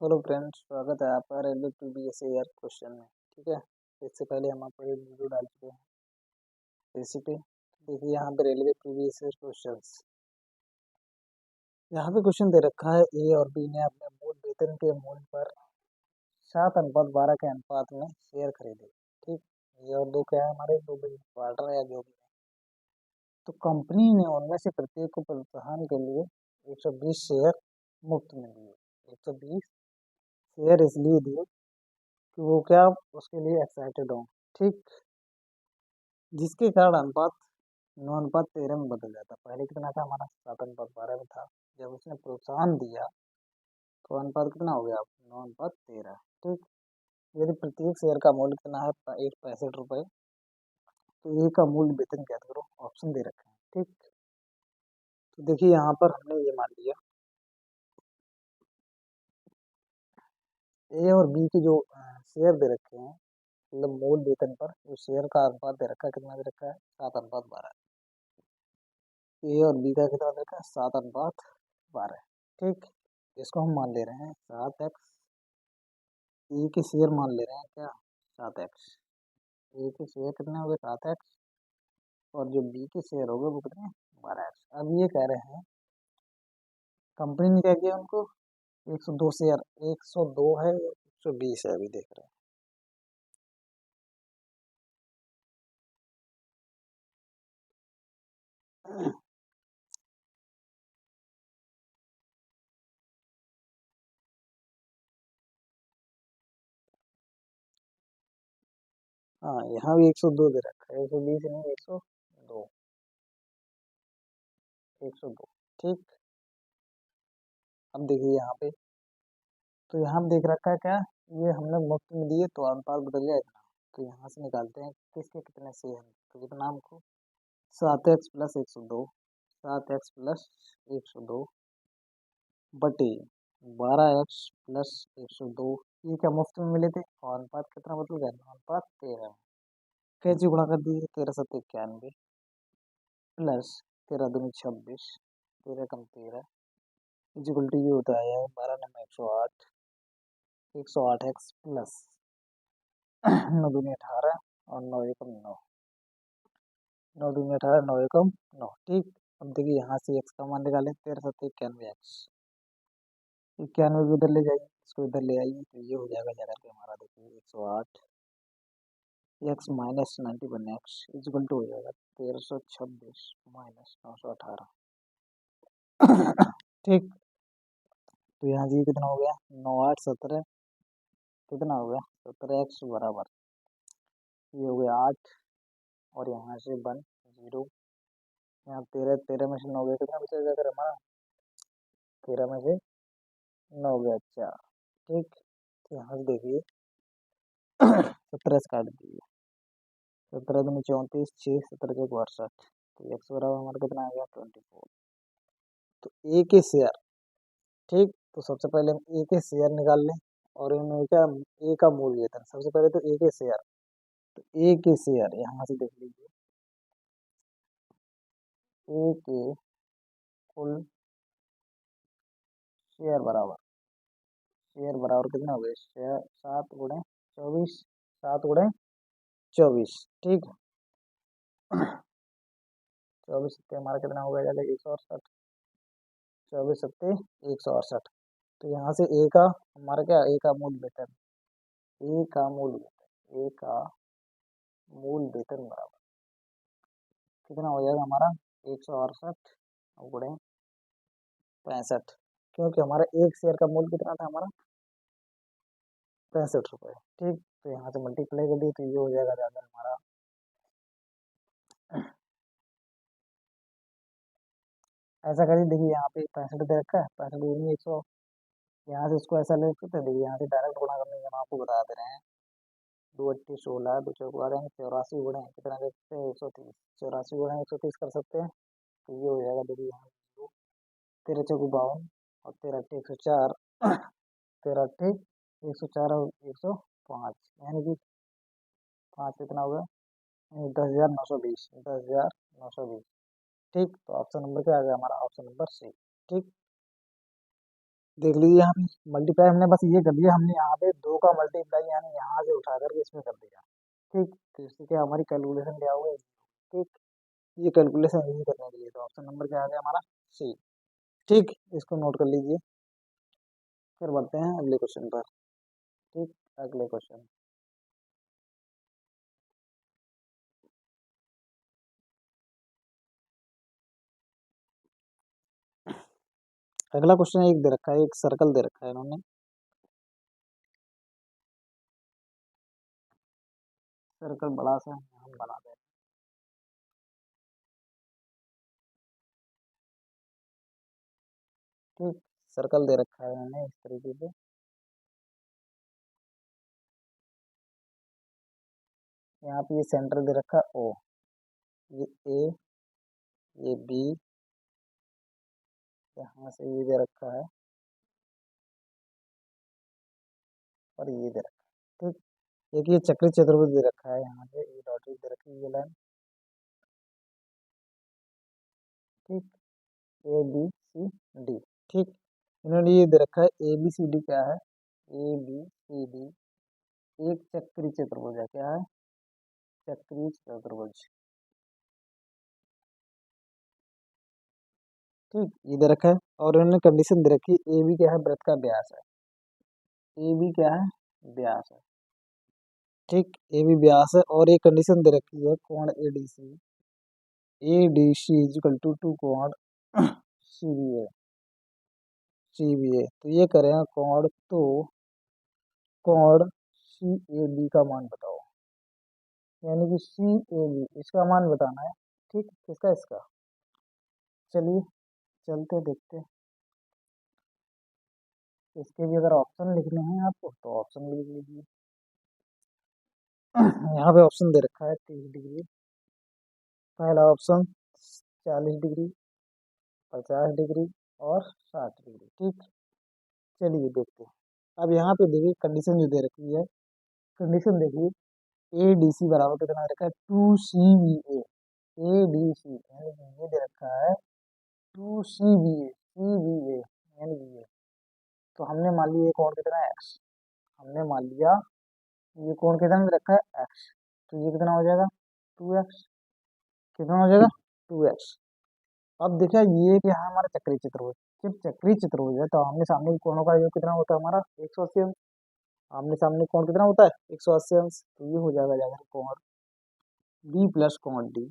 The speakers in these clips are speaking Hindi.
हेलो फ्रेंड्स, स्वागत है आपका रेलवे प्रीवियस ईयर क्वेश्चन में। ठीक है। इससे पहले हम आपको एक वीडियो डाल चुके हैं इसी पे। देखिए यहाँ पे रेलवे प्रीवियस ईयर क्वेश्चंस। यहाँ पे क्वेश्चन दे रखा है, ए और बी ने अपने मूल वेतन के मूल्य पर 7:12 के अनुपात में शेयर खरीदे। ठीक। ये और दो क्या है, हमारे दो पार्टनर या जो भी है। तो कंपनी ने उनमें से प्रत्येक को प्रोत्साहन के लिए 120 शेयर मुफ्त में दिए। 120 शेयर इसलिए दिए कि वो क्या उसके लिए एक्साइटेड हो। ठीक। जिसके कारण अनुपात 9:13 में बदल जाता। पहले कितना था हमारा, 7:12 में था। जब उसने प्रोत्साहन दिया तो अनुपात कितना हो गया, 9:13। ठीक। यदि प्रत्येक शेयर का मूल्य कितना है, 65 रुपये, तो ए का मूल्य वेतन ज्ञात करो। ऑप्शन दे रखे हैं। ठीक। तो देखिए यहाँ पर हमने ये मान लिया, ए और बी के जो शेयर दे रखे हैं, मतलब मूल वेतन पर जो शेयर का अनुपात दे रखा है, कितना दे रखा है, 7:12। ए और बी का कितना दे रखा है, 7:12। ठीक। इसको हम मान ले रहे हैं 7x। ए के शेयर मान ले रहे हैं क्या, 7x। ए के शेयर कितने हो गए, 7x। और जो बी के शेयर हो गए वो कितने, 12x। अब ये कह रहे हैं कंपनी ने क्या किया, उनको 102 शेयर, 102 है, 120 है, अभी देख रहे हैं। हाँ, यहाँ भी 102 दे रखा है, 120 नहीं, 102। 102। ठीक। अब देखिए यहाँ पे, तो यहाँ पे देख रखा है क्या, ये हमने मुफ्त में दिए तो अनुपात बदल जाएगा। तो यहाँ से निकालते हैं किसके कितने शेयर हैं। तो कितना हमको, 7x प्लस 102, 7x प्लस 102 बटे 12x प्लस 102। ये क्या मुफ्त में मिले थे, और अनुपात कितना बदल गया, अनुपात 13। कैसे गुणा कर दिए, 13×7=91 प्लस 13×2 = 26, 13 कम 13 इजिकल टू ये होता है 12×9 = 108, 108x प्लस 9×2 = 18 और 9×1 = 9, 9×2 = 18, 9×1 = 9। ठीक। अब देखिए यहाँ से x का मान निकालें, 13×7=91x। 91 भी इधर ले जाइए, इसको इधर ले आइए, तो ये हो जाएगा जाकर के हमारा, देखिए 108 x minus 91x is equal to हो जाएगा 1326 माइनस 918। ठीक। तो यहाँ से ये कितना हो गया, 9×8 = 17, कितना हो गया, 17x बराबर, ये हो गया 8, और यहाँ से 1 0। यहाँ 13, 13 में से 9 गया, कितना बचेगा अगर हमारा, 13 में से 9 गया 4। ठीक। तो यहाँ से देखिए 17 से काट दीजिए, 17×2 = 34, 6, 17×1 = 62। तो एक्स बराबर हमारा कितना आ गया, 24। तो ए के शेयर। ठीक। तो सबसे पहले हम ए के शेयर निकाल लें, और इनमें क्या, ए का मूल वेतन। सबसे पहले तो ए के शेयर, तो ए के शेयर यहाँ से देख लीजिए, ए के कुल शेयर बराबर, शेयर बराबर कितना हो गया, 7×24, 7×24। ठीक। 24 हमारा कितना हो गया, 168, 24×7 = 168। तो यहाँ से ए का हमारा क्या, ए का मूल वेतन, ए का मूल वेतन, ए का मूल वेतन बराबर कितना हो जाएगा हमारा, 168 गुणे 65, क्योंकि हमारा एक शेयर का मूल्य कितना था हमारा, 65 रुपये। ठीक। तो यहाँ से मल्टीप्लाई कर दिए, तो ये हो जाएगा ज़्यादा हमारा, ऐसा करिए, देखिए यहाँ पे 65 दे रखा है, 65 × 100, यहाँ से इसको ऐसा ले सकते हैं। देखिए यहाँ से डायरेक्ट गुणा करने के हम आपको बता दे रहे हैं, 2×8 = 16, 2×4 = 84 गुणे कितना कर सकते हैं, 130, 84 गुणे 130 कर सकते हैं। तो ये हो जाएगा, देखिए यहाँ 13×4 = 52, और 13×8 = 104, 13×8 = 104 और 105, यानी कि 5 कितना होगा, 10,920, 10,920। ठीक। तो ऑप्शन नंबर क्या आ गया हमारा, ऑप्शन नंबर सी। ठीक। देख लीजिए यहाँ पे मल्टीप्लाई हमने बस ये कर दिया, हमने यहाँ पे दो का मल्टीप्लाई यानी यहाँ से उठा करके इसमें कर दिया। ठीक, तो इससे क्या हमारी कैलकुलेशन क्या हो गई। ठीक, ये कैलकुलेशन यही करने के लिए, तो ऑप्शन नंबर क्या आ गया हमारा, सी। ठीक, इसको नोट कर लीजिए। फिर बढ़ते हैं अगले क्वेश्चन पर। ठीक, अगले क्वेश्चन। अगला क्वेश्चन एक दे रखा है, एक सर्कल दे रखा है इन्होंने। सर्कल बड़ा सा हम बना दें। ठीक, सर्कल दे रखा है इन्होंने इस तरीके से। यहाँ पे ये सेंटर दे रखा है ओ, ये ए, ये बी, यहाँ से ये दे रखा है, और ये दे रखा है। ठीक, एक ये चक्री चतुर्भुज दे रखा है, यहाँ पे ये डॉटेड दे रखी है ये लाइन। ठीक, ए बी सी डी। ठीक, इन्होंने ये दे रखा है ए बी सी डी क्या है, ए बी सी डी एक चक्री चतुर्भुज है। क्या है, चक्री चतुर्भुज। ठीक, ये दे रखा है, और इन्होंने कंडीशन दे रखी है ए बी क्या है, वृत्त का व्यास है। ए बी क्या है, व्यास है। ठीक, ए बी व्यास है, और एक कंडीशन दे रखी है कोण A D C, A D C equal to कोण सी बी ए, सी बी ए। तो ये करें कोण, तो कोण सी ए बी का मान बताओ, यानी कि सी ए बी इसका मान बताना है। ठीक, किसका, इसका। चलिए, चलते देखते हैं। इसके भी अगर ऑप्शन लिखने हैं आपको तो ऑप्शन भी लिख लीजिए। यहाँ पे ऑप्शन दे रखा है 30 डिग्री, पहला ऑप्शन 40 डिग्री, 50 डिग्री, और 60 डिग्री। ठीक, चलिए देखते हैं। अब यहाँ पे देखिए कंडीशन जो दे रखी है, कंडीशन देखिए ए डी सी बराबर कितना दे रखा है, 2 CVA। ए डी सी यानी कि ये दे रखा है 2 CVA, CVA यानी कि ये। तो हमने मान लिया ये कोण कितना है, एक्स। हमने मान लिया ये कोण कितना दे रखा है, एक्स। तो ये कितना हो जाएगा, 2x। कितना हो जाएगा, 2x। अब देखिए ये क्या है हमारा चक्री चतुर्भुज। जब चक्री चतुर्भुज है तो आमने सामने के कोणों का योग कितना होता है हमारा, 180 अंश। आमने सामने कोण कितना होता है, 180 अंश। तो ये हो जाएगा जाकर कोण बी प्लस कोण D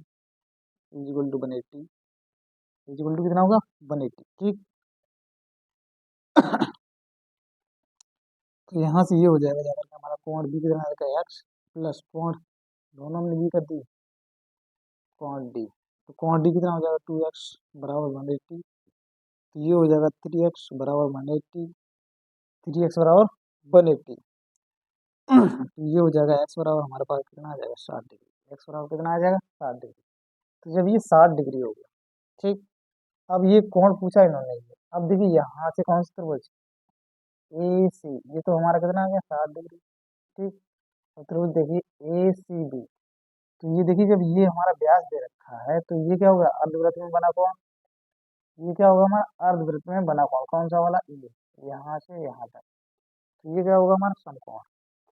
equal to 180, equal to कितना होगा, 180। ठीक, तो यहाँ से ये हो जाएगा जाकर के हमारा कोण बी कितना रहेगा, एक्स, प्लस कोण, दोनों हमने बी कर दी, कोण डी। तो कोण डी कितना हो जाएगा, 2x बराबर 180। तो ये हो जाएगा 3x बराबर 180, 3x बराबर 180। तो ये हो जाएगा एक्स बराबर हमारे पास कितना आ जाएगा, 60 डिग्री। एक्स बराबर कितना आ जाएगा, 60 डिग्री। तो जब ये 60 डिग्री हो गया, ठीक, अब ये कोण पूछा इन्होंने ये। अब देखिए यहाँ से कौन सा त्रिभुज, ए सी, ये तो हमारा कितना आ गया, 60 डिग्री। ठीक, और त्रिभुज देखिए ए सी बी। तो ये देखिए जब ये हमारा व्यास दे रखा है तो ये क्या होगा, अर्धवृत्त में बना कोण। ये क्या होगा हमारा, अर्धवृत्त में बना कोण, कौन सा वाला, ये, यहाँ से यहाँ तक। तो ये क्या होगा हमारा, समकोण।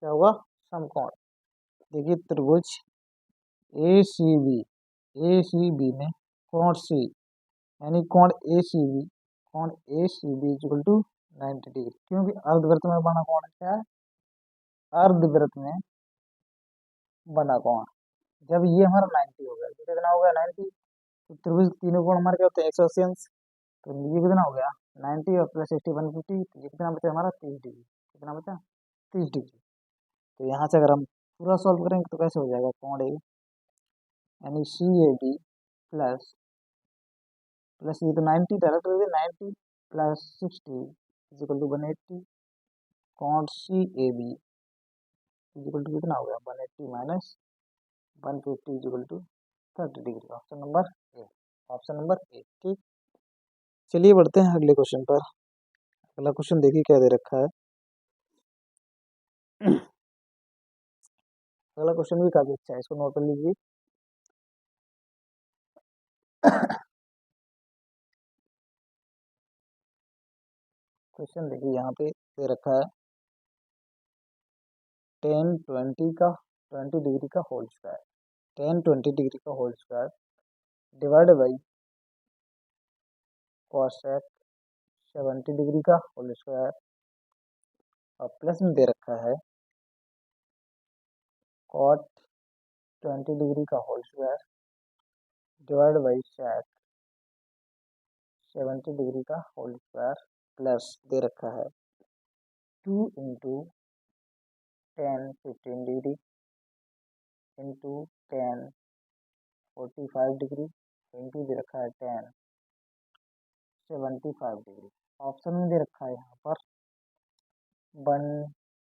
क्या होगा, समकोण। देखिए त्रिभुज ए सी बी, ए सी बी में कोण सी, यानी कोण ए सी बी, कोण A C B equal to 90 degree, क्योंकि अर्धवृत्त में बना कोण है, क्या है, अर्धवृत्त में बना कोण। जब ये हमारा 90 हो गया, ये कितना हो गया, 90। तो त्रिभुज तीनों कोण हमारे क्या होते हैं, 180 अंश। तो ये कितना हो गया, 90 और प्लस 80 150। तो ये कितना बचा हमारा, 30 डिग्री। कितना बचा, 30 डिग्री। तो यहाँ से अगर हम पूरा सॉल्व करेंगे तो कैसे हो जाएगा, कोण ए यानी C A B plus, plus ये तो 90 डायरेक्ट हो गया, 90 प्लस 60 इजिकल टू 180, कॉट C A B equal to कितना हो गया, 180 minus 150 equal to 30 degree. Option number A, option number A. ठीक, चलिए बढ़ते हैं अगले क्वेश्चन पर। अगला क्वेश्चन देखिए क्या दे रखा है। अगला क्वेश्चन भी काफी अच्छा है, इसको नोट कर लीजिए। क्वेश्चन देखिए यहाँ पे दे रखा है 10 20 का 20 डिग्री का होल स्क्वायर, 10 20 डिग्री का whole square divide by cosec 70 degree का होल स्क्वायर और प्लस में दे रखा है कॉट 20 डिग्री का whole square divide by sec 70 degree का होल स्क्वायर प्लस दे रखा है 2 into 10 15 degree into 10 45 degree into दे रखा है 10 75 डिग्री। ऑप्शन में दे रखा है यहाँ पर 1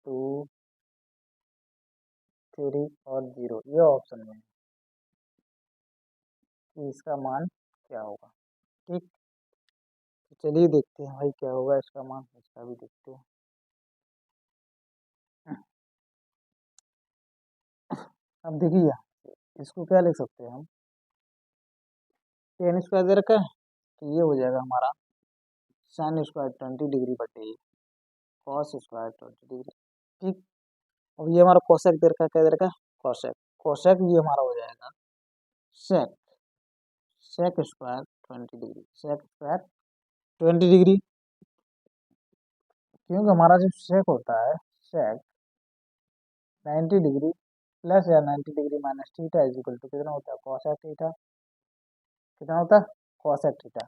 2 3 और 0, ये ऑप्शन में है कि इसका मान क्या होगा। ठीक, तो चलिए देखते हैं भाई क्या होगा इसका मान, इसका भी देखते हैं। अब देखिए इसको क्या लिख सकते हैं हम, 10 स्क्वायर दे रखा है तो ये हो जाएगा हमारा साइन स्क्वायर 20 डिग्री बटे कॉस स्क्वायर 20 डिग्री। ठीक, अब ये हमारा कोसेक दे रखा है, क्या दे रखा है कोसेक, कोसेक ये हमारा हो जाएगा sec, sec square 20 degree, sec square 20 degree, क्योंकि हमारा जो सेक होता है सेक 90 डिग्री प्लस या 90 degree minus theta is equal to कितना होता है कॉसेक थीटा, कितना होता है कॉसेक थीटा।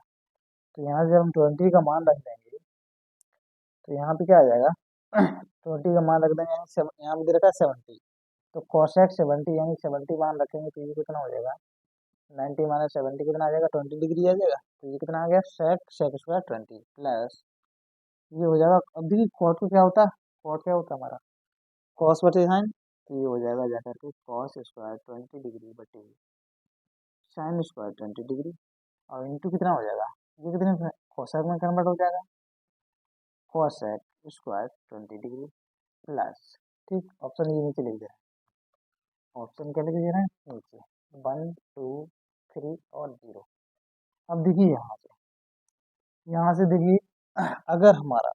तो यहाँ से हम 20 का मान रख देंगे तो यहाँ पे क्या आ जाएगा 20 का मान रख देंगे, यहाँ पे दे रखा है 70, तो कॉसेक 70 यानी 70 मान रखेंगे तो ये कितना हो जाएगा 90 माइनस 70 कितना आ जाएगा 20 डिग्री आ जाएगा, तो ये कितना आ गया सेक, सेक स्क्वायर 20 प्लस ये हो जाएगा। अब देखिए कॉट को क्या होता है, कॉट क्या होता है हमारा कॉस बटे साइन, तो ये हो जाएगा जाकर के कॉस स्क्वायर 20 डिग्री बटे साइन स्क्वायर 20 डिग्री और इंटू कितना हो जाएगा, ये कितने कोसेक में कन्वर्ट हो जाएगा कोसेक स्क्वायर 20 डिग्री प्लस। ठीक, ऑप्शन ये नीचे लिख दे रहे हैं, ऑप्शन क्या लिख दे रहे हैं नीचे 1 2 3 और 0। अब देखिए यहाँ से देखिए अगर हमारा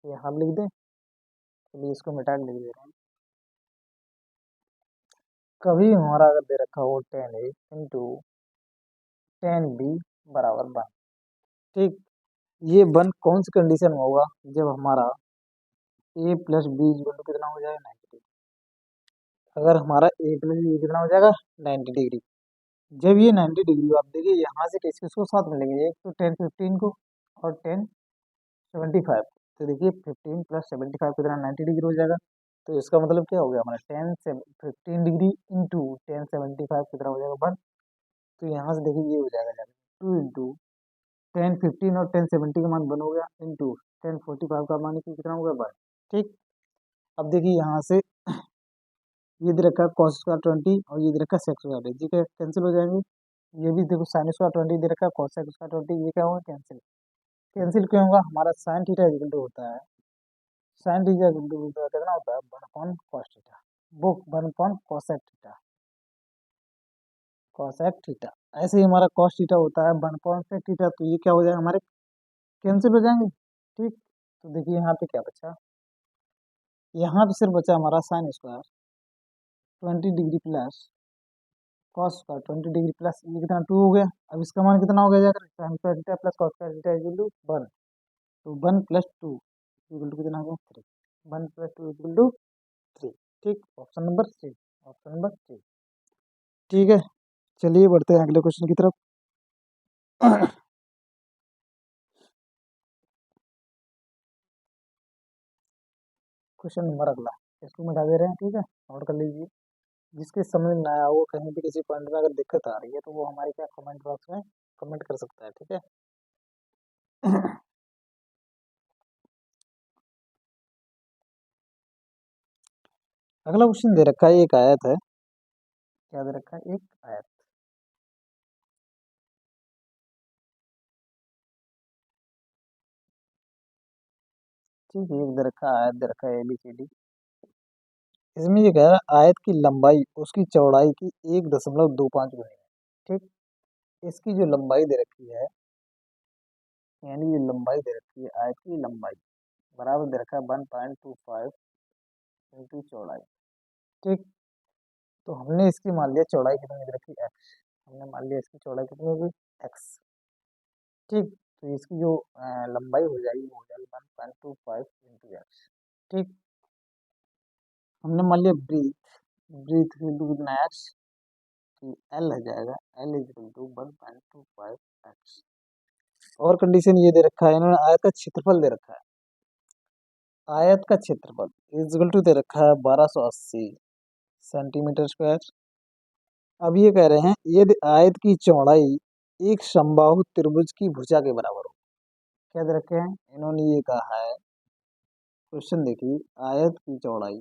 यहाँ लिख दें, चलिए इसको मिटा के लिख दे रहे हैं, कभी हमारा अगर दे रखा हो 10 ए इंटू 10 बी बराबर 1। ठीक, ये 1 कौन सी कंडीशन में होगा, जब हमारा ए प्लस बी इक्वल टू कितना हो जाएगा 90 डिग्री, अगर हमारा ए प्लस बी कितना हो जाएगा 90 डिग्री, जब ये 90 डिग्री आप देखिए यहाँ से किस किसको साथ में लेंगे, एक तो 10 15 को और 10 75, तो देखिए 15 प्लस 75 कितना 90 डिग्री हो जाएगा, तो इसका मतलब क्या हो गया हमारा 10 15 डिग्री इंटू 10 75 कितना हो जाएगा 1, तो यहाँ से देखिए ये हो जाएगा 2 इंटू 10 15 और 10 70 का मान 1 हो गया इंटू 10 45 का मान कितना हो गया 1। ठीक, अब देखिए यहाँ से ये दे रखा है कॉस स्क्वायर 20 और ये दे रखा है सेक स्क्वायर, जी क्या कैंसिल हो जाएंगे, ये भी देखो साइन स्क्वायर 20 दे रखा है कॉस स्क्वायर 20, ये क्या होगा कैंसिल, कैंसिल क्यों होगा, हमारा साइन थीटा इक्वल टू होता है साइन थीटा इक्वल टू कितना होता है 1 upon cos theta, book 1 upon cosec theta, cosec theta. ऐसे ही हमारा कॉस थीटा होता है 1 अपॉन सेक थीटा, तो ये क्या हो जाएगा हमारे कैंसिल हो जाएंगे। ठीक, तो देखिए यहाँ पे क्या बचा, यहाँ पे सिर्फ बचा हमारा sine square 20 degree plus cos square 20 degree plus ये कितना 2 हो गया, अब इसका मान कितना हो गया जाकर sine square theta plus cos square theta equal to 1, तो 1 प्लस 2 इक्वल टू कितना हो गया 3, 1 प्लस 2 इक्वल टू 3। ठीक, ऑप्शन नंबर 3, ऑप्शन नंबर 3। ठीक है, चलिए बढ़ते हैं अगले क्वेश्चन की तरफ। क्वेश्चन नंबर अगला, इसको मिटा दे रहे हैं, ठीक है, नोट कर लीजिए। जिसके समझ में ना आया हो, कहीं भी किसी पॉइंट में अगर दिक्कत आ रही है तो वो हमारे क्या कमेंट बॉक्स में कमेंट कर सकता है, ठीक है। अगला क्वेश्चन दे रखा है एक आयत है, क्या दे रखा है एक आयत, ठीक है, एक दे रखा है आयत दे रखा है ABCD, इसमें ये कह रहा है आयत की लंबाई उसकी चौड़ाई की 1.25 गुना है। ठीक, इसकी जो लंबाई दे रखी है, यानी ये लंबाई दे रखी है आयत की लंबाई बराबर दे रखा है 1.25 इंटू चौड़ाई। ठीक, तो हमने इसकी मान लिया चौड़ाई कितनी दे रखी एक्स, हमने मान लिया इसकी चौड़ाई कितनी होगी एक्स। ठीक, तो इसकी जो लंबाई हो जाएगी वो हो जाएगी 1.25 इंटू एक्स। ठीक, हमने मान लिया ब्रीथ, ब्रीथ कितना एक्स, एल आ जाएगा, L is equal to 1.25 x. और कंडीशन ये दे रखा है इन्होंने, आयत का क्षेत्रफल दे रखा है, आयत का क्षेत्रफल इज इक्वल टू दे रखा है 1280 सेंटीमीटर स्क्वायर। अब ये कह रहे हैं यदि आयत की चौड़ाई एक समबाहु त्रिभुज की भुजा के बराबर हो। क्या दे रखे हैं इन्होंने, ये कहा है, क्वेश्चन देखिए, आयत की चौड़ाई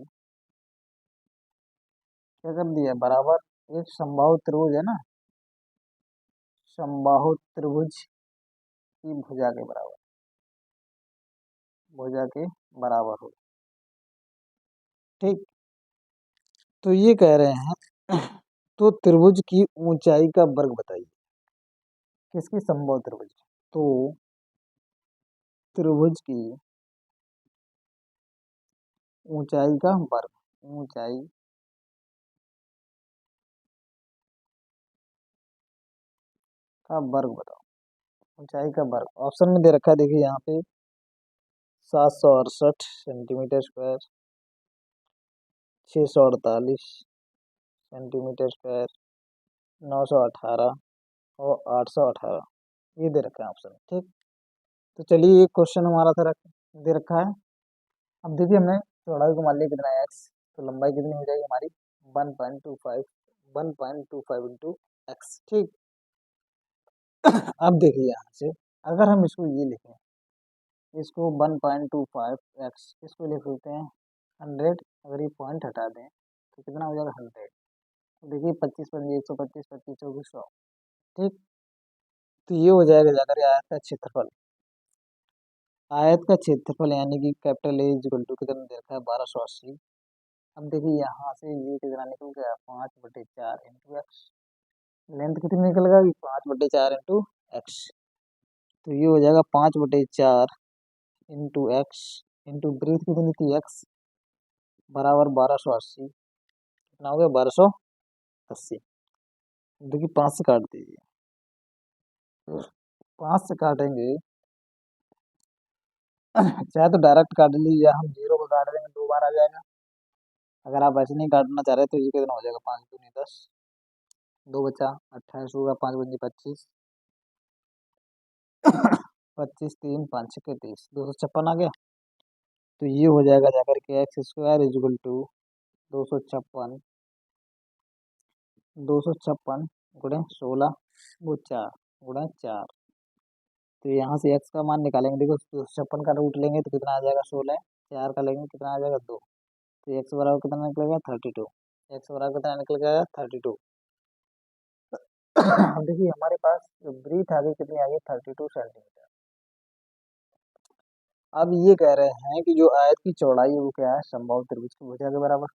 क्या कर दिया बराबर एक समबाहु त्रिभुज है ना, समबाहु त्रिभुज की भुजा के बराबर, भुजा के बराबर हो। ठीक, तो ये कह रहे हैं तो त्रिभुज की ऊंचाई का वर्ग बताइए, किसकी समबाहु त्रिभुज की? तो त्रिभुज की ऊंचाई का वर्ग, ऊंचाई का वर्ग बताओ, ऊंचाई का वर्ग ऑप्शन में दे रखा है, देखिए यहाँ पे 768 सेंटीमीटर स्क्वायर, 648 सेंटीमीटर स्क्वायर, 918 और 818, ये दे रखा है ऑप्शन। ठीक, तो चलिए ये क्वेश्चन हमारा था दे रखा है। अब देखिए हमने चौड़ाई को मान लिया कितना है एक्स, तो लंबाई कितनी हो जाएगी हमारी 1.25, 1.25 इंटू एक्स। ठीक, अब देखिए यहाँ से अगर हम इसको ये लिखें, इसको 1.25 एक्स इसको लिख सकते हैं 100, अगर ये पॉइंट हटा दें तो कितना हो जाएगा 100। तो देखिए 25 पंजे 125, 25 24 100। ठीक, तो ये हो जाएगा जाकर आयत का क्षेत्रफल, आयत का क्षेत्रफल यानी कि capital A is equal to कितना दे रखा है 1280। अब देखिए यहाँ से ये कितना निकल गया 5/4 इंटू एक्स, लेंथ कितनी निकल गई 5/4 इंटू एक्स, तो ये हो जाएगा 5/4 इंटू एक्स इंटू ब्रीथ कितनी थी एक्स बराबर 1280, कितना हो गया 1280। देखिए 5 से काट दीजिए, तो 5 से काटेंगे चाहे तो डायरेक्ट काट लीजिए या हम 0 को काट देंगे 2 बार आ जाएगा। अगर आप ऐसे नहीं काटना चाह रहे तो ये कितना हो जाएगा 5 दूनी 10, 2 बचा 28 होगा, 5 बजे 25, 25 3 5 6 30, 256 आ गया। तो ये हो जाएगा जाकर के x square is equal to 256, 256 गुणे 16 वो 4 गुणे 4। तो यहाँ से एक्स का मान निकालेंगे, देखो 256 का रूट लेंगे तो कितना आ जाएगा 16, 4 का लेंगे कितना आ जाएगा 2, तो एक्स बराबर कितना निकलेगा 32, एक्स बराबर कितना निकलेगा 32। अब देखिए हमारे पास जो ब्रीथ आ गई कितनी आ गई 32 सेंटीमीटर। अब ये कह रहे हैं कि जो आयत की चौड़ाई है वो क्या है समबाहु त्रिभुज की भुजा के बराबर,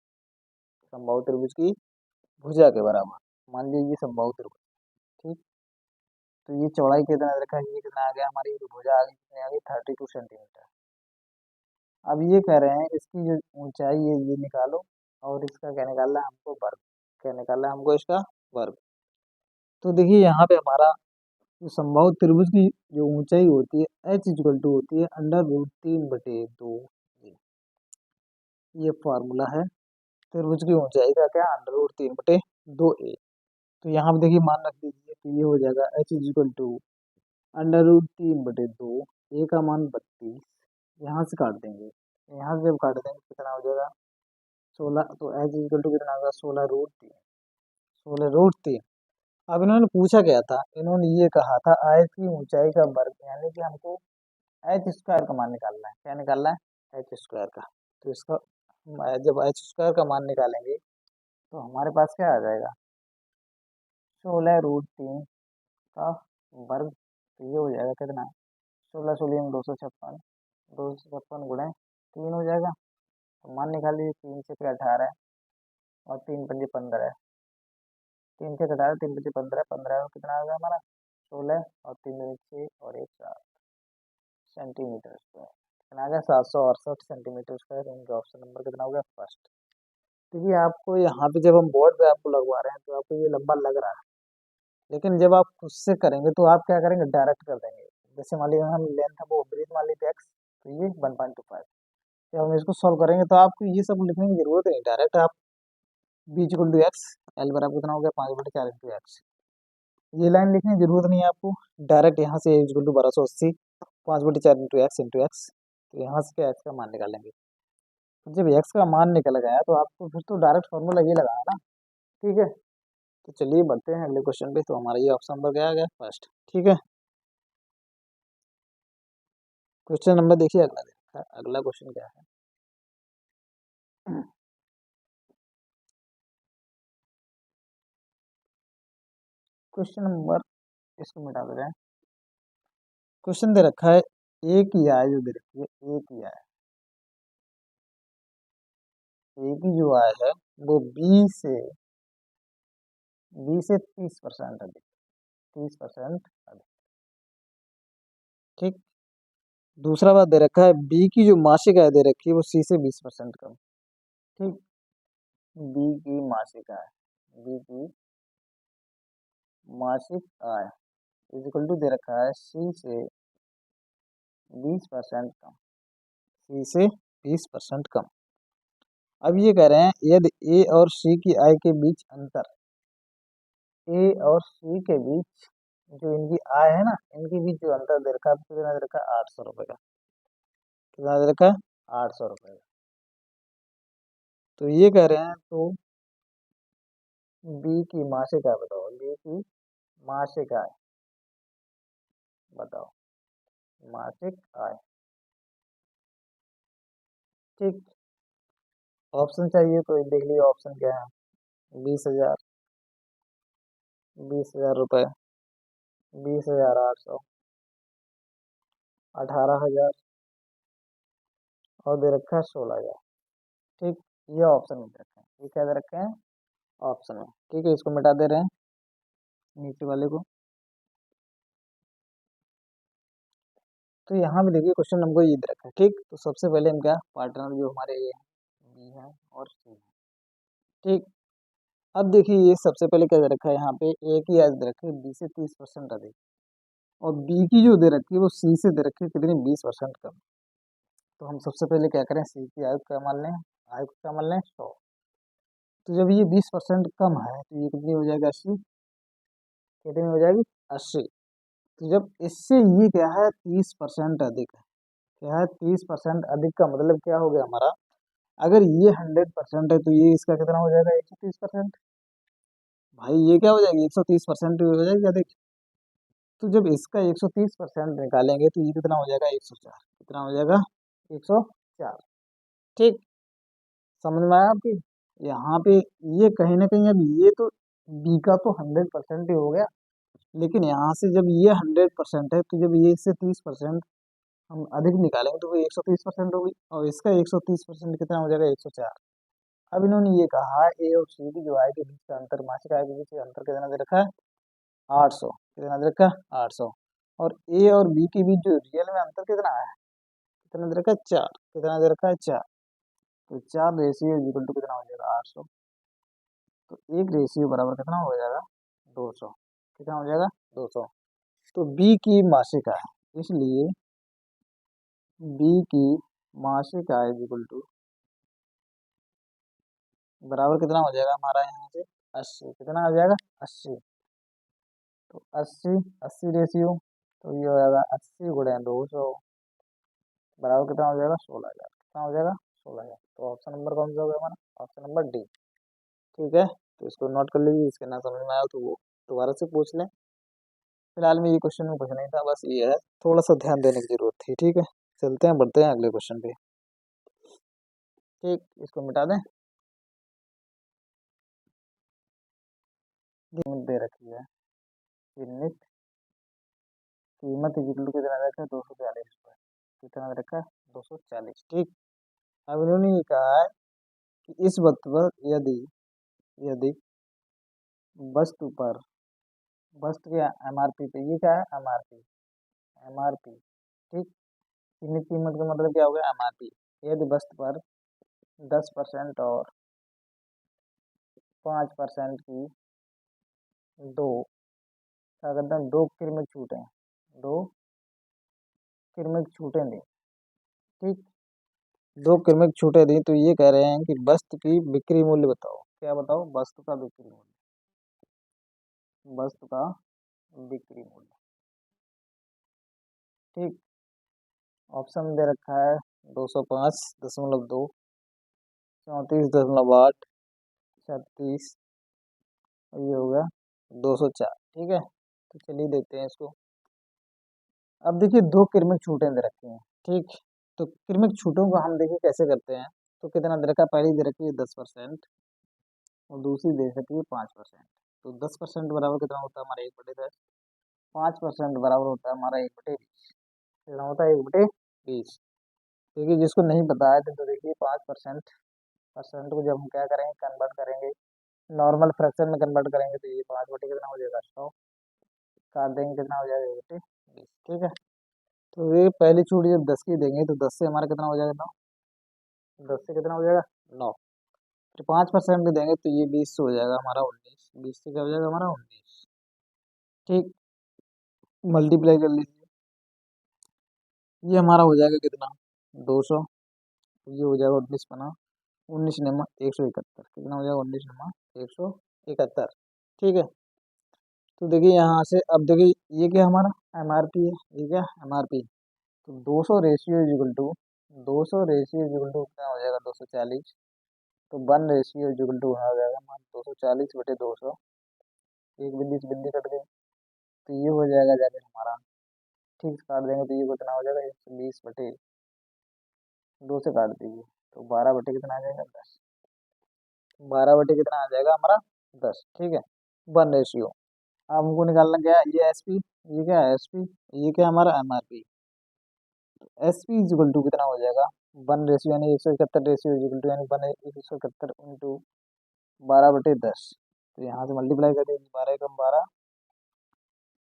समबाहु त्रिभुज की भुजा के बराबर, मान लीजिए ये समबाहु त्रिभुज। ठीक, तो ये चौड़ाई कितना रखा है, ये कितना आ गया हमारी जो भुजा आ गई कितनी आ गई 32 सेंटीमीटर। अब ये कह रहे हैं इसकी जो ऊंचाई है ये निकालो, और इसका क्या निकालना है हमको वर्ग, क्या निकालना है हमको इसका वर्ग। तो देखिए यहाँ पे हमारा जो समबाहु त्रिभुज की जो ऊंचाई होती है एच इक्वल टू होती है √3/2, ये फार्मूला है त्रिभुज की ऊंचाई का, क्या √3/2a। तो यहाँ पे देखिए मान रख दीजिए, तो ये हो जाएगा एच इक्वल टू √3/2, ए का मान 32, यहाँ से काट देंगे, यहाँ से जब काट देंगे कितना हो जाएगा 16, तो एच इक्वल टू कितना होगा 16√3, 16√3। अब इन्होंने पूछा क्या था, इन्होंने ये कहा था आयत की ऊंचाई का वर्ग, यानी कि हमको एच स्क्वायर का मान निकालना है, क्या निकालना है एच स्क्वायर का। तो इसका जब एच स्क्वायर का मान निकालेंगे तो हमारे पास क्या आ जाएगा 16√3 का वर्ग, तो ये हो जाएगा कितना 16 16 256, 256 गुणे 3 हो जाएगा। तो मान निकाल लीजिए 3 से 18 और 3 पंजे 15, 3 से 18 3 पंजे 15, 15 में कितना आ गया हमारा 16 और 3 6 और 1 7 सेंटीमीटर स्क्वायर, कितना आ गया 768 सेंटीमीटर स्क्वायर। इनका ऑप्शन नंबर कितना हो गया फर्स्ट। देखिए आपको यहाँ पे जब हम बोर्ड पे आपको लगवा रहे हैं तो आपको ये लंबा लग रहा है, लेकिन जब आप खुद से करेंगे तो आप क्या करेंगे डायरेक्ट कर देंगे। जैसे मान लीजिए हम लेंथ है वो ब्रीथ मान लीजिए एक्स, तो ये 1.25। जब हम इसको सॉल्व करेंगे तो आपको ये सब लिखने की जरूरत नहीं, डायरेक्ट आप B equal to x, L बराबर कितना हो गया 5/4 इंटू एक्स, ये लाइन लिखने की जरूरत नहीं है आपको। डायरेक्ट यहाँ से इक्वल टू 1280 5/4 इंटू एक्स, तो यहाँ से क्या एक्स का मान निकालेंगे। तो जब एक्स का मान निकल गया तो आपको फिर तो डायरेक्ट फॉर्मूला ये लगाना ना। ठीक है, तो चलिए बढ़ते हैं अगले क्वेश्चन पे। तो हमारा ये ऑप्शन नंबर क्या आ गया फर्स्ट। ठीक है, क्वेश्चन नंबर देखिए अगला। अगला क्वेश्चन क्या है। क्वेश्चन नंबर, इसको मिटा दे रहे हैं। क्वेश्चन दे रखा है ए की आय जो दे रखी है, ए की आय, ए की जो आय है वो बी से 30% अधिक, 30% अधिक। ठीक, दूसरा बात दे रखा है बी की जो मासिक आय दे रखी है वो सी से 20% कम। ठीक, बी की मासिक आय, बी की मासिक आय इज इक्वल टू दे रखा है सी से 20% कम, सी से 20% कम। अब ये कह रहे हैं यदि ए और सी की आय के बीच अंतर, ए और सी के बीच जो इनकी आय है ना, इनके बीच जो अंतर दे रखा है कितना दे रखा है 800 रुपये का। कितना दे रखा है 800 रुपये का। तो ये कह रहे हैं तो बी की मासिक आय बताओ, बी की मासिक आय बताओ, मासिक आय। ठीक, ऑप्शन चाहिए तो देख लीजिए ऑप्शन क्या है। 20,000, 20,000 रुपये, 20,800, 18,000 और दे रखा है 16,000। ठीक, ये ऑप्शन में दे रखे हैं, ये क्या दे रखे हैं ऑप्शन में। ठीक है, इसको मिटा दे रहे हैं नीचे वाले को। तो यहाँ पे देखिए क्वेश्चन हमको ये दे रखा है। ठीक, तो सबसे पहले हम क्या पार्टनर जो हमारे ये बी है और सी है। ठीक, अब देखिए ये सबसे पहले क्या दे रखा है, यहाँ पे ए की आज दे रखी है बी से 30% अधिक, और बी की जो दे रखी है वो सी से दे रखी है कितनी 20% कम। तो हम सबसे पहले क्या करें, सी की आयु क्या मान लें, आयु क्या मान लें 100। तो जब ये 20% कम है तो ये कितनी हो जाएगा 80, कितनी हो जाएगी 80। तो जब इससे ये क्या है 30% अधिक है, क्या है 30% अधिक का मतलब क्या हो गया हमारा, अगर ये 100% है तो ये इसका कितना हो जाएगा 130%। भाई ये क्या हो जाएगी 130% हो जाएगी अधिक। तो जब इसका 130% निकालेंगे तो ये कितना हो जाएगा 104, कितना हो जाएगा 104। ठीक, समझ में आया आपकी। यहाँ पे ये कहीं ना कहीं अब ये तो बी का तो 100% ही हो गया, लेकिन यहाँ से जब ये 100% है तो जब ये इससे 30% हम अधिक निकालेंगे तो वो 130% होगी, और इसका 130% कितना हो जाएगा 104। अब इन्होंने ये कहा ए और सी की जो आय के बीच का अंतर, मासिक आय के बीच का अंतर कितना दे रखा है 800, कितना दे रखा है 800। और ए और बी के बीच जो रियल में अंतर कितना है, कितना दे रखा है 4, कितना दे रखा है 4। तो 4 रेशियो इक्वल टू कितना हो जाएगा 800। तो एक रेशियो बराबर कितना हो जाएगा 200, कितना हो जाएगा 200। तो बी की मासिक आय, इसलिए बी की मासिक आय इक्वल टू बराबर कितना हो जाएगा हमारा यहाँ से 80, कितना हो जाएगा 80। तो 80, 80 रेशियो, तो ये हो जाएगा 80 × 200 बराबर कितना हो जाएगा 16,000, कितना हो जाएगा 16,000। तो ऑप्शन नंबर कौन सा हो गया हमारा, ऑप्शन नंबर डी। ठीक है, तो इसको नोट कर लीजिए, इसके ना समझ में आया तो वो दोबारा से पूछ लें। फिलहाल में ये क्वेश्चन में कुछ नहीं था, बस ये है थोड़ा सा ध्यान देने की जरूरत थी। ठीक है, चलते हैं बढ़ते हैं अगले क्वेश्चन पे। ठीक, इसको मिटा दें। कीमत दे रखी है, यूनिट कीमत इक्वल टू कितना रखा है 240 रुपये, कितना रखा है 240। ठीक, अब इन्होंने ये कहा है कि इस वक्त पर यदि यदि वस्तु पर, वस्तु के एमआरपी पे, ये क्या है एमआरपी, एमआरपी। ठीक, सीमित कीमत का मतलब क्या हो गया, एमआरपी। यदि वस्तु पर 10% और 5% की दो, क्या कहते हैं, दो क्रमिक छूटें, दो क्रमिक छूटें दी, ठीक, दो क्रमिक छूटें दी, तो ये कह रहे हैं कि वस्तु की बिक्री मूल्य बताओ। क्या बताओ, वस्तु का बिक्री मूल्य, वस्तु का बिक्री मूल्य, ठीक। ऑप्शन दे रखा है 205.2, 34.8, 36, और ये हो गया 204, ठीक है। तो चलिए देखते हैं इसको। अब देखिए दो क्रमिक छूटें दे रखी हैं, ठीक। तो क्रमिक छूटों को हम देखिए कैसे करते हैं। तो कितना दे रखा है, पहली दे रखी है 10% और दूसरी दे रखी है 5%। तो 10% बराबर कितना होता है हमारा 1/10, 5% बराबर होता है हमारा 1/20, कितना होता है 1/20। देखिए जिसको नहीं पता है तो देखिए 5% परसेंट को जब हम क्या करेंगे, कन्वर्ट करेंगे नॉर्मल फ्रैक्शन में कन्वर्ट करेंगे, तो ये 5 बटे कितना हो जाएगा 100, काट देंगे कितना हो जाएगा 1/20, ठीक है। तो ये पहली छूट जब 10 की देंगे तो 10 से हमारा कितना हो जाएगा 9, 10 से कितना हो जाएगा 9, फिर 5% देंगे तो ये 20 से हो जाएगा हमारा 19, 20 से क्या हो जाएगा हमारा 19, ठीक। मल्टीप्लाई कर लीजिए, ये हमारा हो जाएगा कितना 200, ये हो जाएगा 19 बना 19 9 171, कितना हो जाएगा 19 9 171, ठीक है। तो देखिए यहाँ से अब देखिए ये क्या हमारा एमआरपी है, ये क्या एमआरपी। तो 200 ratio equal to 200 ratio equal to कितना हो जाएगा 240। तो 1 रेशियो इजिकल टू हो जाएगा हमारा 240/200, एक बिंदी से बिंदी कट गई, तो ये हो जाएगा जाकर हमारा, ठीक से काट देंगे तो ये कितना हो जाएगा 120/2 से काट दीजिए, तो 12 कितना आ जाएगा 10, 12 कितना आ जाएगा हमारा 10, ठीक है। 1 रेशियो। अब हमको निकालना क्या है, ये एसपी, ये क्या है एसपी, ये क्या है हमारा एमआरपी। एसपी इजिकल टू कितना हो जाएगा 1 रेशियो यानी 171 रेशियो इजिकल टू यानी 171 इंटू 12/10। तो यहाँ से मल्टीप्लाई कर देंगे, 12 × 12,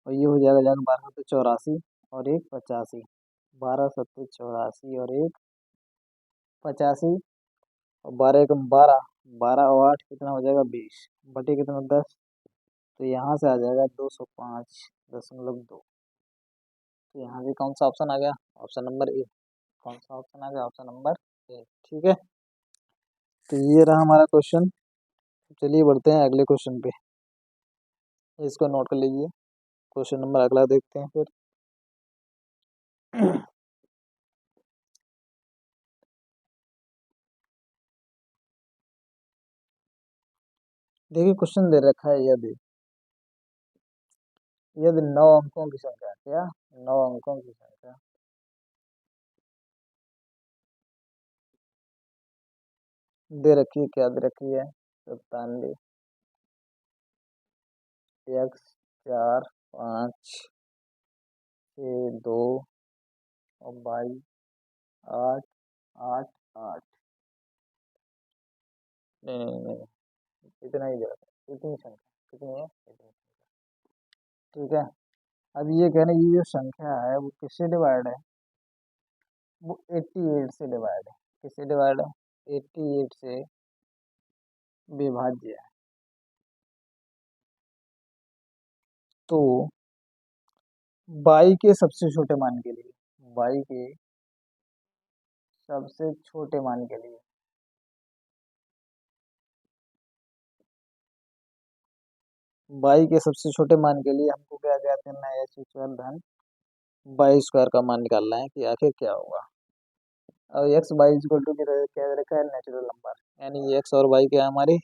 और ये हो जाएगा जाकर 12×7=84 और 1 85, 12×7=84 और 1 85, और 12 × 12, 12 और 8 कितना हो जाएगा 20 बटे कितना 10। तो यहाँ से आ जाएगा 205.2। तो यहाँ से कौन सा ऑप्शन आ गया, ऑप्शन नंबर ए। कौन सा ऑप्शन आ गया, ऑप्शन नंबर ए, ठीक है। तो ये रहा हमारा क्वेश्चन। चलिए बढ़ते हैं अगले क्वेश्चन पे, इसको नोट कर लीजिए। क्वेश्चन नंबर अगला देखते हैं फिर। देखिए क्वेश्चन दे रखा है, यदि 9 अंकों की संख्या, क्या 9 अंकों की संख्या दे रखी है, क्या दे रखी है 97, x 4 5 6 2 और 22 8 8 8। नहीं नहीं नहीं नहीं, इतना ही दे रखा है, इतनी संख्या कितनी है, इतनी, ठीक है। अब ये कहना ये जो संख्या है वो किससे डिवाइड है, वो 88 से डिवाइड है, किससे डिवाइड है 88 से विभाज्य है। तो बाई के सबसे छोटे मान के लिए, बाई के सबसे छोटे मान के लिए, बाई के सबसे छोटे मान के लिए हमको क्या क्या करना है, एक्स स्क्वायर धन बाई स्क्वायर का मान निकालना है कि आखिर क्या होगा। और एक्स बाई इक्वल टू क्या दे रखा है, नेचुरल नंबर, यानी ये एक्स और वाई क्या हमारे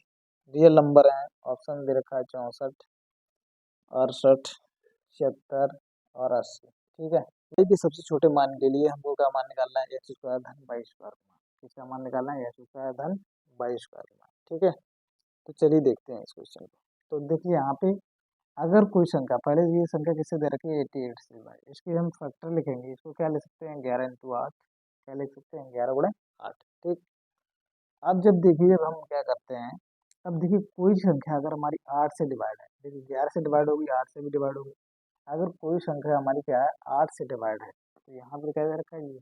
रियल नंबर हैं। ऑप्शन दे रखा है 64, 68, 76 और 80, ठीक है। बाई के सबसे छोटे मान के लिए हमको क्या मान निकालना है, एक्स स्क्वायर धन बाई स्क्वायर का मान। किसका मान निकालना है, एक्स स्क्वायर धन बाई स्क्वायर का मान, ठीक है। तो चलिए देखते हैं इस क्वेश्चन को। तो देखिए यहाँ पे अगर कोई संख्या, पहले ये संख्या किससे दे रखी है 88 से, भाई इसकी हम फैक्टर लिखेंगे, इसको क्या लिख सकते हैं 11 × 8, क्या लिख सकते हैं 11 × 8, ठीक। अब जब देखिए जब हम क्या करते हैं, अब देखिए कोई संख्या अगर हमारी 8 से डिवाइड है, देखिए 11 से डिवाइड होगी, 8 से भी डिवाइड होगी। अगर कोई संख्या हमारी क्या है 8 से डिवाइड है, तो यहाँ पर क्या दे रखा है ये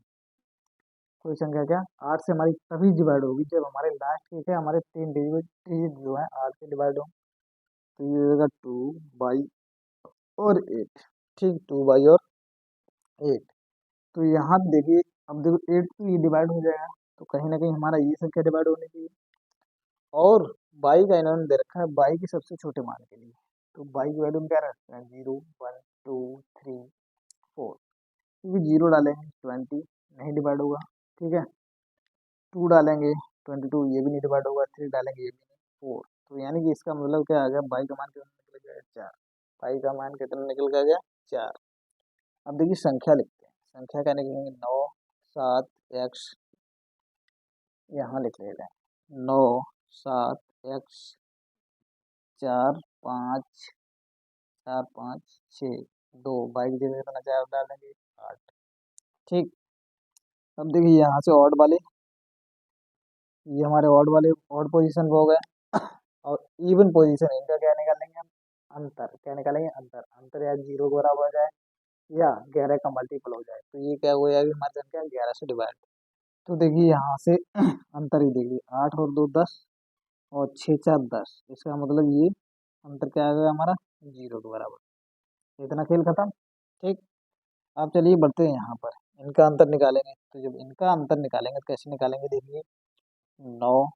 कोई संख्या क्या 8 से हमारी तभी डिवाइड होगी जब हमारे लास्ट के क्या हमारे 3 डिजिट जो है 8 से डिवाइड हो। तो ये होगा 2 बाई और 8। ठीक 2 बाई और 8। तो यहाँ देखिए अब देखो 8 तो ये डिवाइड हो जाएगा, तो कहीं ना कहीं हमारा ये संख्या डिवाइड होनी चाहिए। और बाई का इन्होंने दे रखा है बाई के सबसे छोटे मान के लिए। तो बाई की वैल्यू क्या रखते हैं 0 1 2 3 4। क्योंकि 0 डालेंगे 20 नहीं डिवाइड होगा। ठीक है 2 डालेंगे 22 ये भी नहीं डिवाइड होगा। 3 डालेंगे ये भी नहीं 4। तो यानी कि इसका मतलब क्या आ गया बाई का मान कितना निकल गया 4। बाई का मान कितना निकल गया 4। अब देखिए संख्या लिखते हैं। संख्या क्या निकलेंगे 9 7 x यहाँ लिख लेते हैं 9 7 x 4 5 4 5 6 2 बाई की जगह कितना 4 डालेंगे 8। ठीक अब देखिए यहाँ से ऑड वाले ये हमारे ऑड वाले ऑड पोजीशन पे हो गए। और इवन पोजीशन इनका क्या निकालेंगे हम अंतर। क्या निकालेंगे अंतर। अंतर या 0 के बराबर हो जाए या 11 का मल्टीपल हो जाए। तो ये क्या हो जाएगी हमारी संख्या 11 से डिवाइड। तो देखिए यहाँ से अंतर ही देखिए 8 और 2 10 और 6 4 10। इसका मतलब ये अंतर क्या आ गया हमारा 0 के बराबर। इतना खेल खत्म। ठीक अब चलिए बढ़ते हैं यहाँ पर इनका अंतर निकालेंगे। तो जब इनका अंतर निकालेंगे तो कैसे निकालेंगे देखिए 9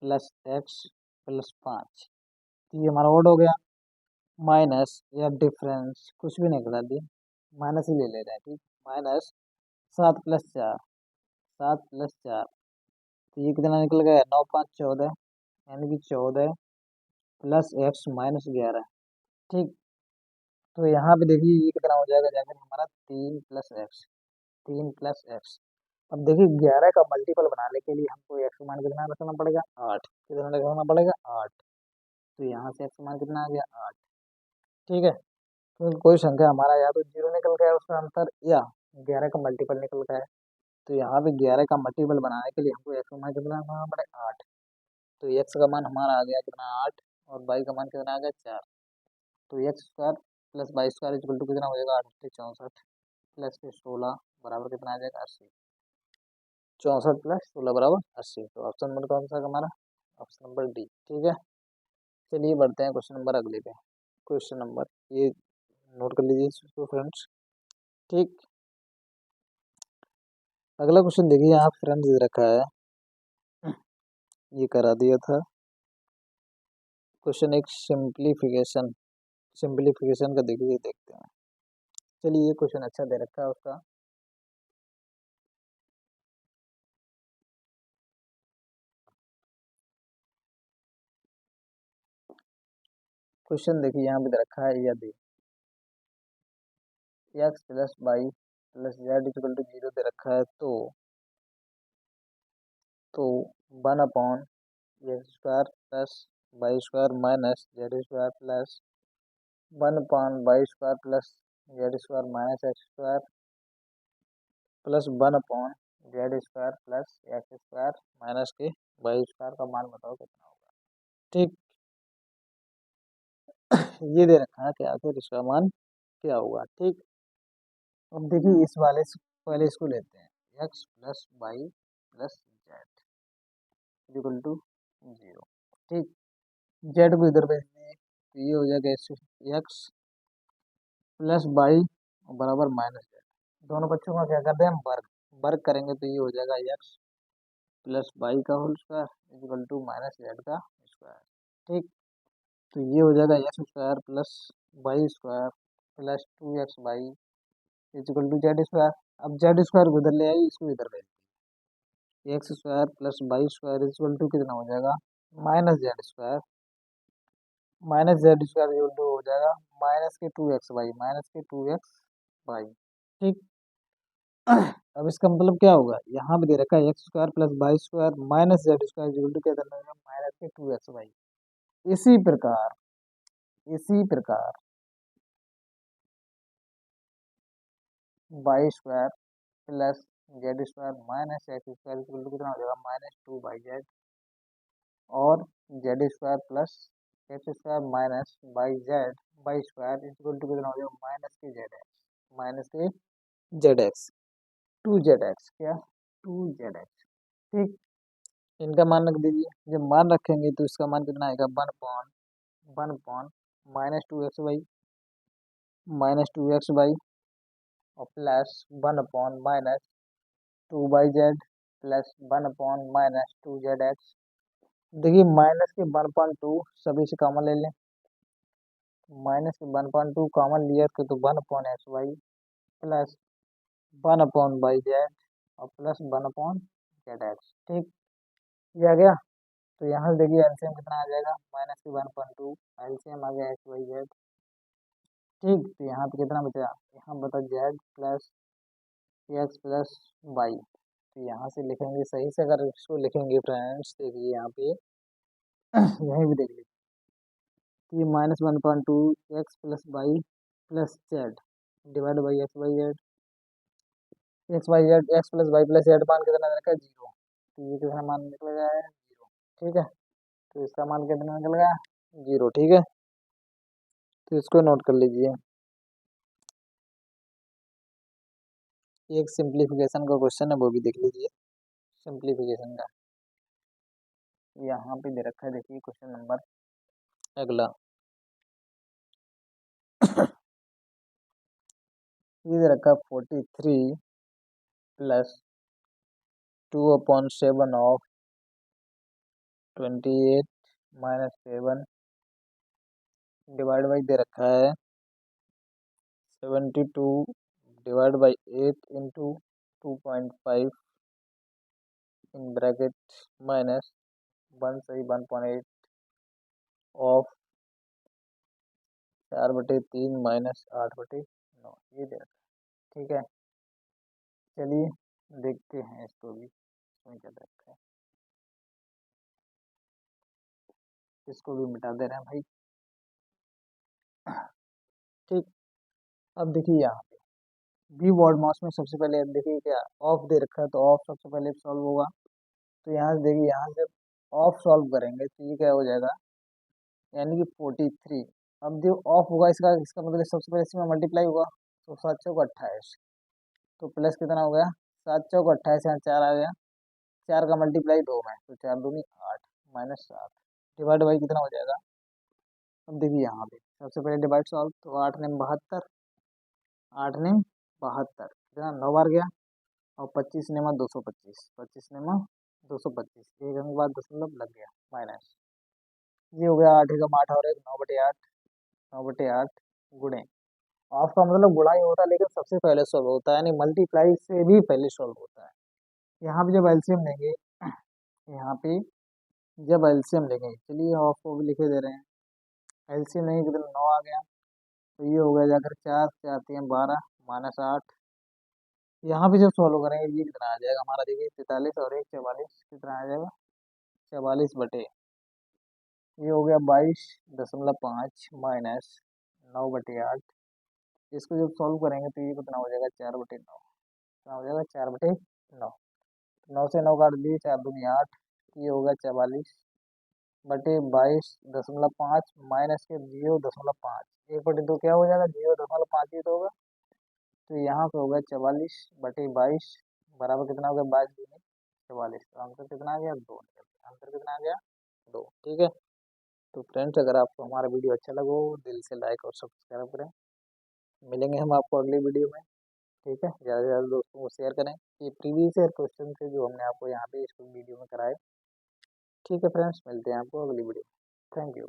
प्लस एक्स प्लस 5। तो ये हमारा ओड हो गया। माइनस या डिफरेंस कुछ भी निकला दी माइनस ही ले ले रहे हैं। ठीक माइनस 7 प्लस 4 7 प्लस 4। तो ये कितना निकल गया 9 5 14 यानी कि 14 प्लस एक्स माइनस 11। ठीक तो यहाँ पे देखिए ये कितना हो जाएगा जाकर हमारा 3 प्लस एक्स। अब देखिए 11 का मल्टीपल बनाने के लिए हमको एक्स मान कितना रखना पड़ेगा 8। कितना रखना पड़ेगा 8। तो यहाँ से एक्स मान कितना आ गया 8। ठीक है क्योंकि कोई संख्या हमारा या तो 0 निकल गया उसका अंतर या 11 का मल्टीपल निकल गया है। तो यहाँ पे 11 का मल्टीपल बनाने के लिए हमको एक्स मान कितना रखना पड़ेगा 8। तो एक्स का मान हमारा आ गया कितना 8 और वाई का मान कितना आ गया 4। तो x square plus y square equal to कितना हो जाएगा 8 64 प्लस के 16 बराबर कितना आ जाएगा 80। 64 प्लस 16 बराबर 80। तो ऑप्शन नंबर कौन सा हमारा ऑप्शन नंबर डी। ठीक है चलिए बढ़ते हैं क्वेश्चन नंबर अगले पे। क्वेश्चन नंबर ये नोट कर लीजिए इसको फ्रेंड्स। ठीक अगला क्वेश्चन देखिए यहाँ फ्रेंड्स दे रखा है। ये करा दिया था क्वेश्चन एक सिंप्लीफिकेशन का देखिए देखते हैं। चलिए ये क्वेश्चन अच्छा दे रखा है उसका। क्वेश्चन देखिए यहाँ पे दे रखा है यदि x plus y plus z equal to 0 दे रखा है तो 1 upon x square plus y square minus z square plus 1 upon y square plus z square minus x square plus 1 upon z square plus x square minus के वाई स्क्वायर का मान बताओ कितना होगा। ठीक ये दे रखा है कि आखिर इसका मान क्या होगा। ठीक अब देखिए इस वाले से पहले इसको लेते हैं x plus y plus z equal to 0। ठीक जेड को इधर भेज दिए तो ये हो जाएगा एक्स प्लस वाई बराबर माइनस जेड। दोनों बच्चों का क्या करते हैं हम वर्ग वर्ग करेंगे तो ये हो जाएगा एक्स प्लस वाई का whole square equal to minus z का स्क्वायर। ठीक तो ये हो जाएगा x square plus y square plus 2xy equal to z square. अब जेड स्क्वायर को इधर ले आई इसको इधर ले x square plus y square equal to कितना हो जाएगा minus z square equal to हो जाएगा माइनस के 2x वाई। ठीक अब इसका मतलब क्या होगा यहाँ पे दे रखा है x square plus y square minus z square equal to क्या करना है माइनस के 2xy। इसी प्रकार इसी प्रकार y square plus z square minus x square equal to कितना हो जाएगा -2 बाई जेड और z square plus x square minus y square equal to कितना हो जाएगा माइनस के जेड एक्स 2z(x), क्या 2z(x), ठीक। इनका मान रख दीजिए, जब मान रखेंगे तो इसका मान कितना आएगा, 1/1 -2x/, -2x/, और प्लस 1/-2y/z, प्लस 1/-2z(x). देखिए माइनस के 1/2 सभी से कॉमन ले लें, माइनस के 1/2 कॉमन लिया तो 1/xy, प्लस 1/yz, और प्लस 1/zx, ठीक। ये आ गया। तो यहाँ से देखिए एलसीएम कितना आ जाएगा, माइनस के 1/2 एलसीएम आ गया xyz, ठीक। तो यहाँ पे कितना बचा, यहाँ बता z plus x plus y। तो यहाँ से लिखेंगे सही से, अगर इसको लिखेंगे फ्रेंड्स, देखिए यहाँ पे यहीं भी देख लीजिए, ये -1/2 x plus y plus z divide by x plus y plus z मान कितना रखा है, 0। तो ये कितना मान निकलेगा है, 0, ठीक है। तो इसका मान कितना निकलेगा, 0, ठीक है। तो इसको नोट कर लीजिए। एक सिंप्लीफिकेशन का क्वेश्चन है, वो भी देख लीजिए सिंप्लीफिकेशन का। यहाँ पे दे रखा है, देखिए क्वेश्चन नंबर अगला ये दे रखा है 43 प्लस 2/7 ऑफ 28 -7 डिवाइड बाई दे रखा है 72 divide by 8 into 2.5 in bracket minus 1 सही 1.8 ऑफ 4/3 माइनस 8/9, ये दे रखा है, ठीक है। चलिए देखते हैं इसको भी, इसमें क्या दे रखा है, इसको भी मिटा दे रहे हैं भाई, ठीक। अब देखिए यहाँ पे बी वर्ड मास में सबसे पहले देखिए क्या ऑफ दे रखा है, तो ऑफ सबसे पहले सॉल्व होगा। तो यहाँ से देखिए, यहाँ से ऑफ सॉल्व करेंगे तो ये क्या हो जाएगा, यानी कि 43। अब जो ऑफ होगा इसका इसका मतलब सबसे पहले इसमें मल्टीप्लाई होगा, तो 7 चौक 28, तो प्लस कितना हो गया, 7 चौक 28, यहाँ 4 आ गया, 4 का मल्टीप्लाई 2 में, तो 4 दूनी 8 -7 डिवाइड बाई कितना हो जाएगा। अब देखिए यहाँ पे सबसे पहले डिवाइड सॉल्व, तो 8 ने 72, 8 ने 72 कितना 9 बार गया, और 25 ने 225, 25 ने 225, एक अंक बाद दशमलव लग गया माइनस, ये हो गया 8 एकम 8 और 1 9/8, 9/8 गुणे, ऑफ का मतलब गुणा ही होता है, लेकिन सबसे पहले सॉल्व होता है, यानी मल्टीप्लाई से भी पहले सॉल्व होता है। यहाँ पे जब एलसीएम लेंगे, यहाँ पे जब एलसीएम लेंगे, चलिए ऑफ को भी लिखे दे रहे हैं, एलसीएम लेंगे कितना 9 आ गया, तो ये हो गया जाकर 4 4 3 12 -8। यहाँ पे जब सॉल्व करेंगे ये कितना आ जाएगा हमारा, देखिए 43 और 1 44, कितना आ जाएगा 44 ये हो गया 22.5 माइनस 9/8। इसको जब सॉल्व करेंगे तो ये कितना हो जाएगा 4/9, कितना हो जाएगा 4/9, 9 से 9 काट दिए, 4 दूनी 8, ये हो गया 44/22.5 माइनस के 0.5, 1/2 क्या हो जाएगा 0.5 ही तो होगा। तो यहाँ पे हो गया 44/22 बराबर कितना हो गया 22 दूनी 44, तो आंसर कितना आ गया 2, आंसर कितना आ गया 2, ठीक है। तो फ्रेंड्स अगर आपको हमारा वीडियो अच्छा लगा हो दिल से लाइक और सब्सक्राइब करें, मिलेंगे हम आपको अगली वीडियो में, ठीक है। ज़्यादा से ज़्यादा दोस्तों को शेयर करें, ये प्रीवियस ईयर क्वेश्चन थे जो हमने आपको यहाँ पे इस वीडियो में कराए, ठीक है फ्रेंड्स, मिलते हैं आपको अगली वीडियो में, थैंक यू।